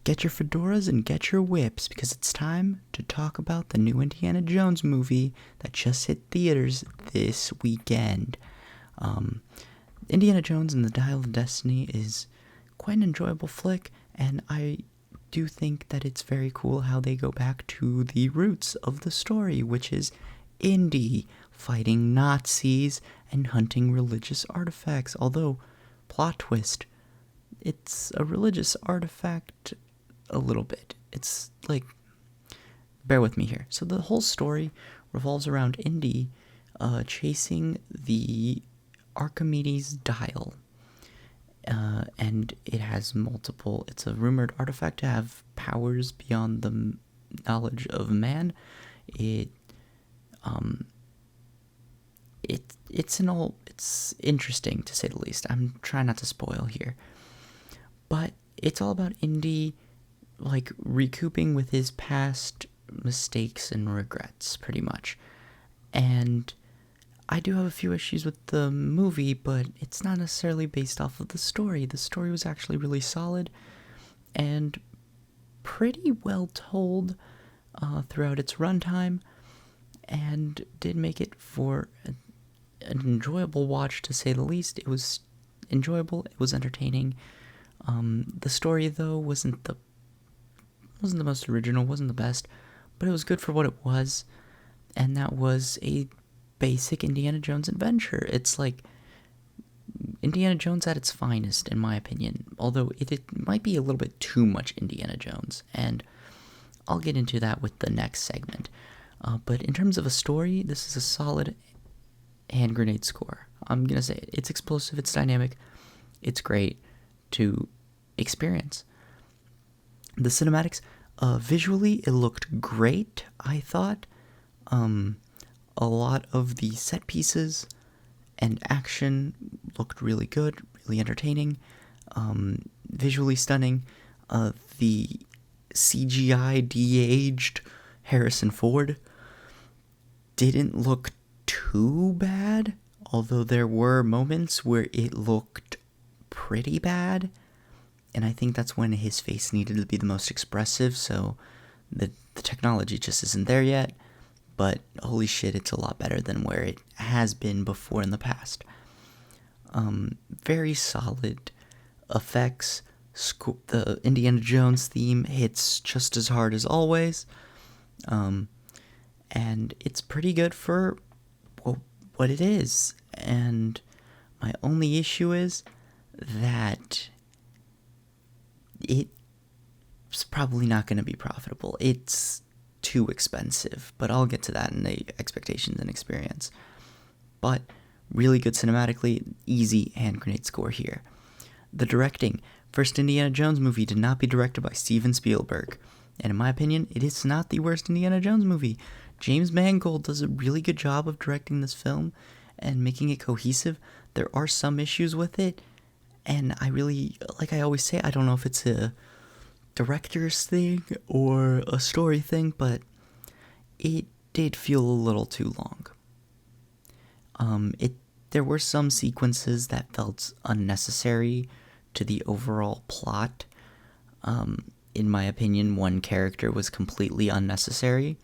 Get your fedoras and get your whips because it's time to talk about the new Indiana Jones movie that just hit theaters this weekend. Indiana Jones and the Dial of Destiny is quite an enjoyable flick, and I do think that it's very cool how they go back to the roots of the story, which is Indy fighting Nazis and hunting religious artifacts. Although, plot twist, it's a religious artifact a little bit. It's like, bear with me here. So the whole story revolves around Indy chasing the Archimedes dial. And it has multiple, it's a rumored artifact to have powers beyond the knowledge of man. It's interesting to say the least. I'm trying not to spoil here. But it's all about Indy like recouping with his past mistakes and regrets, pretty much. And I do have a few issues with the movie, but it's not necessarily based off of the story. The story was actually really solid and pretty well told throughout its runtime, and did make it for an enjoyable watch, to say the least. It was enjoyable, it was entertaining. The story, though, wasn't the most original, wasn't the best, but it was good for what it was, and that was a basic Indiana Jones adventure. It's like Indiana Jones at its finest, in my opinion, although it might be a little bit too much Indiana Jones, and I'll get into that with the next segment. But in terms of a story, this is a solid hand grenade score. I'm going to say it's explosive, it's dynamic, it's great to experience. The cinematics, visually, it looked great, I thought. A lot of the set pieces and action looked really good, really entertaining, visually stunning. The CGI de-aged Harrison Ford didn't look too bad, although there were moments where it looked pretty bad, and I think that's when his face needed to be the most expressive, so the technology just isn't there yet. But holy shit, it's a lot better than where it has been before in the past. Very solid effects. The Indiana Jones theme hits just as hard as always. And it's pretty good for what it is. And my only issue is that it's probably not going to be profitable. It's too expensive, but I'll get to that in the expectations and experience. But really good cinematically, easy hand grenade score here. The directing. First Indiana Jones movie to not be directed by Steven Spielberg, and in my opinion, it is not the worst Indiana Jones movie. James Mangold does a really good job of directing this film and making it cohesive. There are some issues with it, and I really, like I always say, I don't know if it's a director's thing or a story thing, but it did feel a little too long. There were some sequences that felt unnecessary to the overall plot. In my opinion, one character was completely unnecessary,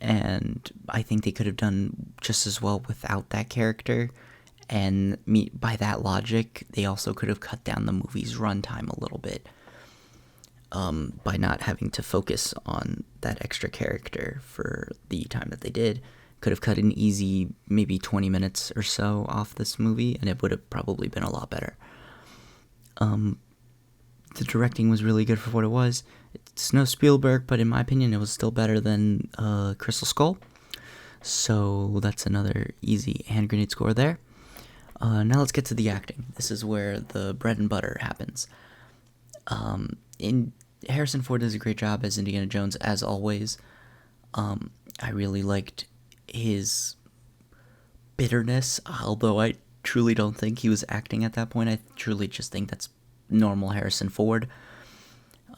and I think they could have done just as well without that character. And by that logic, they also could have cut down the movie's runtime a little bit. By not having to focus on that extra character for the time that they did. Could have cut an easy maybe 20 minutes or so off this movie, and it would have probably been a lot better. The directing was really good for what it was. It's no Spielberg, but in my opinion, it was still better than Crystal Skull. So that's another easy hand grenade score there. Now let's get to the acting. This is where the bread and butter happens. Harrison Ford does a great job as Indiana Jones, as always. I really liked his bitterness, although I truly don't think he was acting at that point. I truly just think that's normal Harrison Ford.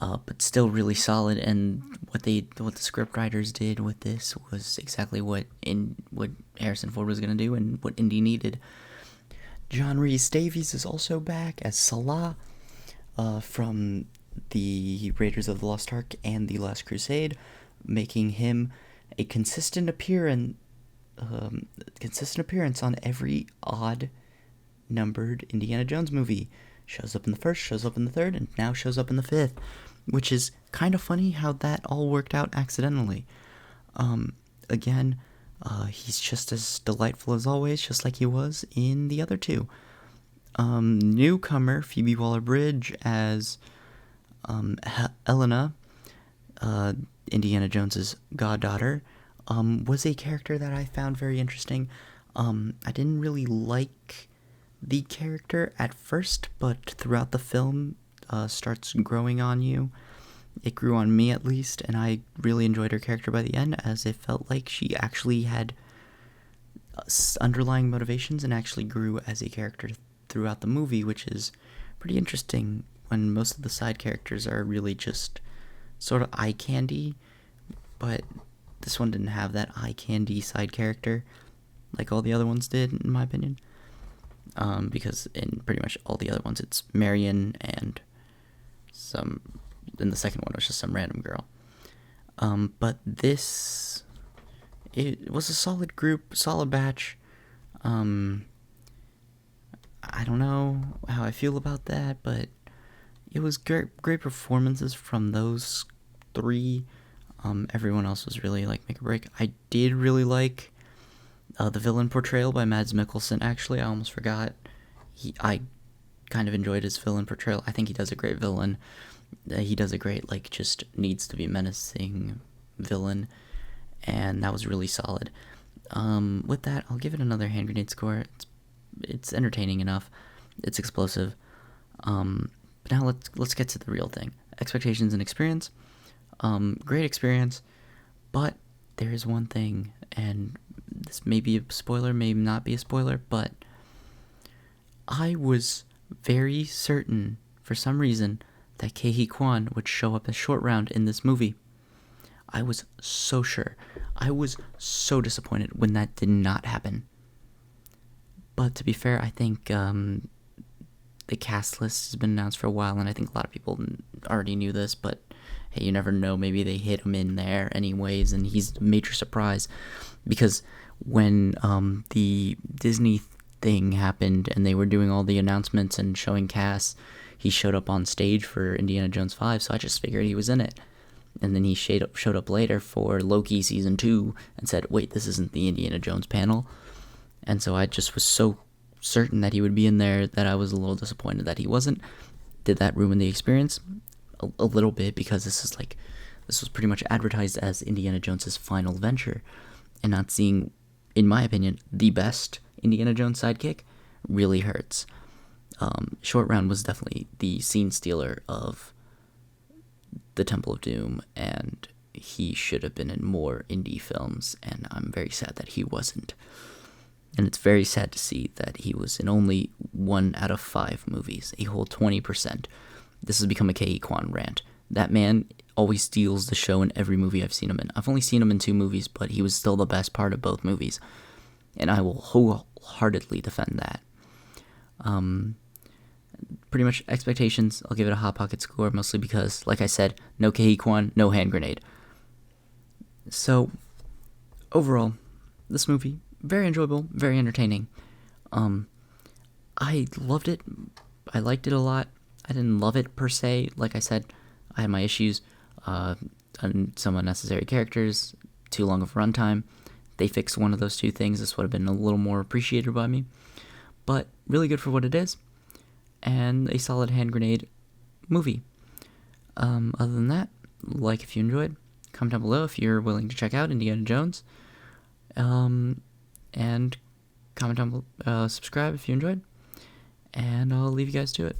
But still really solid, and what the script writers did with this was exactly what Harrison Ford was going to do and what Indy needed. John Rhys Davies is also back as Salah from the Raiders of the Lost Ark and the Last Crusade, making him a consistent appearance on every odd numbered Indiana Jones movie. Shows up in the first, shows up in the third, and now shows up in the fifth, which is kind of funny how that all worked out accidentally. Again, he's just as delightful as always, just like he was in the other two. Newcomer Phoebe Waller-Bridge as Elena, Indiana Jones's goddaughter, was a character that I found very interesting. I didn't really like the character at first, but throughout the film, starts growing on you. It grew on me at least, and I really enjoyed her character by the end, as it felt like she actually had underlying motivations and actually grew as a character throughout the movie, which is pretty interesting when most of the side characters are really just sort of eye candy, but this one didn't have that eye candy side character like all the other ones did, in my opinion. Because in pretty much all the other ones, it's Marion and in the second one, it was just some random girl. But this, it was a solid group, solid batch. I don't know how I feel about that, but it was great performances from those three. Everyone else was really like make or break. I did really like the villain portrayal by Mads Mikkelsen. Actually, I almost forgot. I kind of enjoyed his villain portrayal. I think he does a great villain. He does a great, like, just needs to be menacing villain, and that was really solid. With that, I'll give it another hand grenade score. It's entertaining enough. It's explosive. But now let's get to the real thing. Expectations and experience. Great experience, but there is one thing, and this may be a spoiler, may not be a spoiler, but I was very certain, for some reason, that Ke Huy Quan would show up as Short Round in this movie. I was so sure. I was so disappointed when that did not happen. But to be fair, I think the cast list has been announced for a while, and I think a lot of people already knew this, but hey, you never know. Maybe they hit him in there anyways, and he's a major surprise. Because when the Disney thing happened and they were doing all the announcements and showing casts, he showed up on stage for Indiana Jones 5, so I just figured he was in it. And then he showed up later for Loki Season 2 and said, wait, this isn't the Indiana Jones panel. And so I just was so certain that he would be in there that I was a little disappointed that he wasn't. Did that ruin the experience? A little bit, because this was pretty much advertised as Indiana Jones's final venture, and not seeing, in my opinion, the best Indiana Jones sidekick really hurts. Short Round was definitely the scene stealer of the Temple of Doom, and he should have been in more indie films, and I'm very sad that he wasn't. And it's very sad to see that he was in only 1 out of 5 movies, a whole 20%. This has become a Ke Huy Quan rant. That man always steals the show in every movie I've seen him in. I've only seen him in 2 movies, but he was still the best part of both movies. And I will wholeheartedly defend that. Pretty much expectations, I'll give it a Hot Pocket score, mostly because, like I said, no Ke Huy Quan, no hand grenade. So, overall, this movie, very enjoyable, very entertaining. I loved it. I liked it a lot. I didn't love it per se. Like I said, I had my issues. And some unnecessary characters, too long of runtime. They fixed one of those two things. This would have been a little more appreciated by me. But really good for what it is. And a solid hand grenade movie. Other than that, like if you enjoyed, comment down below if you're willing to check out Indiana Jones. And comment down below, subscribe if you enjoyed. And I'll leave you guys to it.